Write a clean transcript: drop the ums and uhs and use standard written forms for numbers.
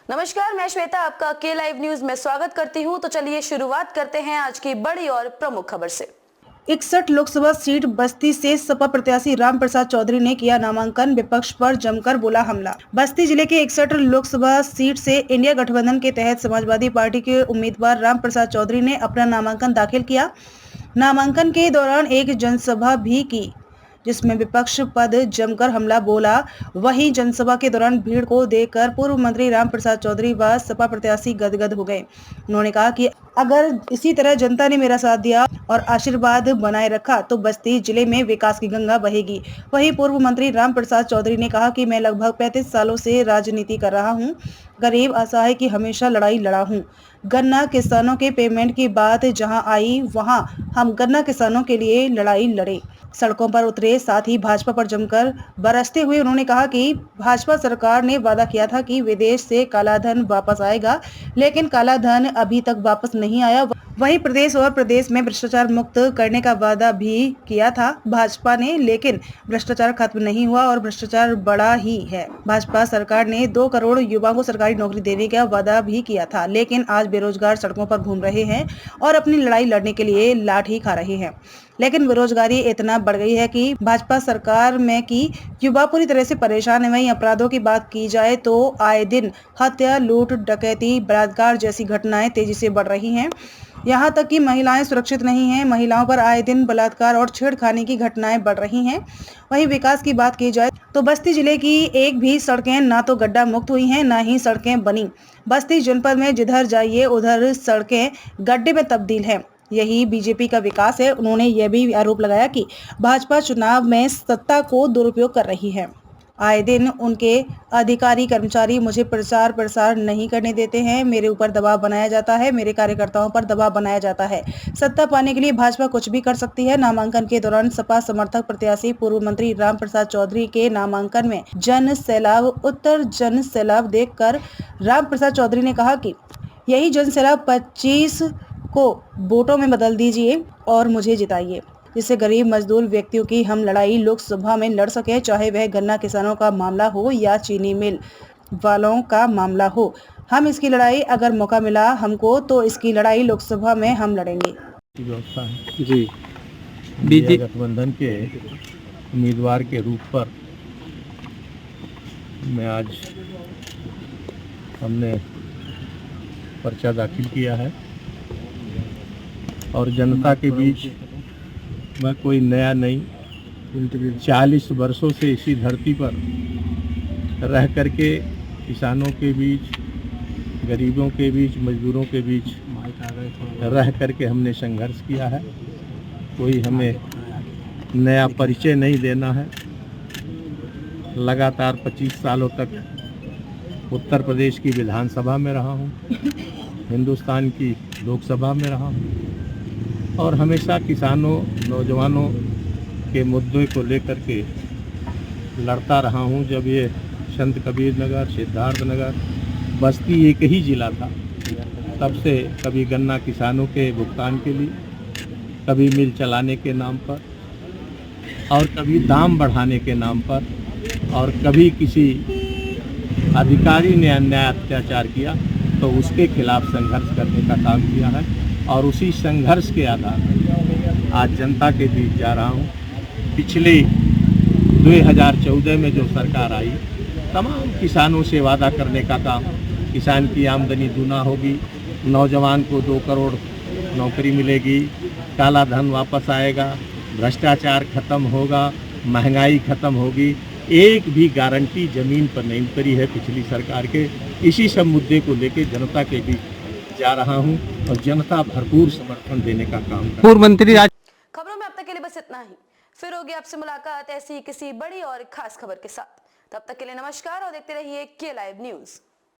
नमस्कार, मैं श्वेता आपका के लाइव न्यूज में स्वागत करती हूं। तो चलिए शुरुआत करते हैं आज की बड़ी और प्रमुख खबर से। 61 लोकसभा सीट बस्ती से सपा प्रत्याशी रामप्रसाद चौधरी ने किया नामांकन, विपक्ष पर जमकर बोला हमला। बस्ती जिले के 61 लोकसभा सीट से इंडिया गठबंधन के तहत समाजवादी पार्टी के उम्मीदवार रामप्रसाद चौधरी ने अपना नामांकन दाखिल किया। नामांकन के दौरान एक जनसभा भी की जिसमें विपक्ष पद जमकर हमला बोला। वहीं जनसभा के दौरान भीड़ को देखकर पूर्व मंत्री रामप्रसाद चौधरी व सपा प्रत्याशी गदगद हो गए। उन्होंने कहा कि अगर इसी तरह जनता ने मेरा साथ दिया और आशीर्वाद बनाए रखा तो बस्ती जिले में विकास की गंगा बहेगी। वहीं पूर्व मंत्री रामप्रसाद चौधरी ने कहा कि मैं लगभग 35 सालों से राजनीति कर रहा हूं। गरीब असहाय की हमेशा लड़ाई लड़ा हूं। गन्ना किसानों के पेमेंट की बात जहां आई वहां हम गन्ना किसानों के लिए लड़ाई लड़े, सड़कों पर उतरे, साथ ही भाजपा पर जमकर बरसते हुए उन्होंने कहा कि भाजपा सरकार ने वादा किया था कि विदेश से काला धन वापस आएगा, लेकिन काला धन अभी तक वापस नहीं आया। वहीं प्रदेश में भ्रष्टाचार मुक्त करने का वादा भी किया था भाजपा ने, लेकिन भ्रष्टाचार खत्म नहीं हुआ और भ्रष्टाचार बढ़ा ही है। भाजपा सरकार ने 2 करोड़ युवाओं को सरकारी नौकरी देने का वादा भी किया था, लेकिन आज बेरोजगार सड़कों पर घूम रहे हैं और अपनी लड़ाई लड़ने के लिए लाठी खा रहे हैं। लेकिन बेरोजगारी इतना बढ़ गई है कि भाजपा सरकार में की युवा पूरी तरह से परेशान है। वहीं अपराधों की बात की जाए तो आए दिन हत्या, लूट, डकैती, बलात्कार जैसी घटनाएं तेजी से बढ़ रही हैं। यहाँ तक कि महिलाएं सुरक्षित नहीं हैं। महिलाओं पर आए दिन बलात्कार और छेड़खानी की घटनाएं बढ़ रही हैं। वहीं विकास की बात की जाए तो बस्ती जिले की एक भी सड़कें ना तो गड्ढा मुक्त हुई हैं, ना ही सड़कें बनी। बस्ती जनपद में जिधर जाइए उधर सड़कें गड्ढे में तब्दील हैं। यही बीजेपी का विकास है। उन्होंने यह भी आरोप लगाया कि भाजपा चुनाव में सत्ता को दुरुपयोग कर रही है। आए दिन उनके अधिकारी कर्मचारी मुझे प्रचार प्रसार नहीं करने देते हैं। मेरे ऊपर दबाव बनाया जाता है, मेरे कार्यकर्ताओं पर दबाव बनाया जाता है। सत्ता पाने के लिए भाजपा कुछ भी कर सकती है। नामांकन के दौरान सपा समर्थक प्रत्याशी पूर्व मंत्री रामप्रसाद चौधरी के नामांकन में जन सैलाब देखकर रामप्रसाद चौधरी ने कहा कि यही जन सैलाब 25 को वोटों में बदल दीजिए और मुझे जिताइए, जिससे गरीब मजदूर व्यक्तियों की हम लड़ाई लोकसभा में लड़ सके, चाहे वह गन्ना किसानों का मामला हो या चीनी मिल वालों का मामला हो। हम इसकी लड़ाई अगर मौका मिला हमको तो इसकी लड़ाई लोकसभा में हम लड़ेंगे। जी, इंडिया गठबंधन के उम्मीदवार के रूप पर मैं आज हमने पर्चा दाखिल किया है और जनता के बीच मैं कोई नया नहीं, 40 वर्षों से इसी धरती पर रह करके किसानों के बीच, गरीबों के बीच, मजदूरों के बीच रह करके हमने संघर्ष किया है। कोई हमें नया परिचय नहीं देना है। लगातार 25 सालों तक उत्तर प्रदेश की विधानसभा में रहा हूँ, हिंदुस्तान की लोकसभा में रहा हूँ और हमेशा किसानों, नौजवानों के मुद्दों को लेकर के लड़ता रहा हूँ। जब ये संत कबीर नगर, सिद्धार्थ नगर, बस्ती एक ही ज़िला था, तब से कभी गन्ना किसानों के भुगतान के लिए, कभी मिल चलाने के नाम पर और कभी दाम बढ़ाने के नाम पर और कभी किसी अधिकारी ने अन्याय अत्याचार किया तो उसके खिलाफ संघर्ष करने का काम किया है और उसी संघर्ष के आधार पर आज जनता के बीच जा रहा हूँ। पिछले 2014 में जो सरकार आई, तमाम किसानों से वादा करने का काम, किसान की आमदनी दूना होगी, नौजवान को 2 करोड़ नौकरी मिलेगी, काला धन वापस आएगा, भ्रष्टाचार खत्म होगा, महंगाई खत्म होगी, एक भी गारंटी जमीन पर नहीं उतरी है पिछली सरकार के। इसी सब मुद्दे को लेकर जनता के बीच जा रहा हूं और जनता भरपूर समर्थन देने का काम कर। पूर्व मंत्री खबरों में अब तक के लिए बस इतना ही। फिर होगी आपसे मुलाकात ऐसी किसी बड़ी और खास खबर के साथ। तब तक के लिए नमस्कार और देखते रहिए के लाइव न्यूज।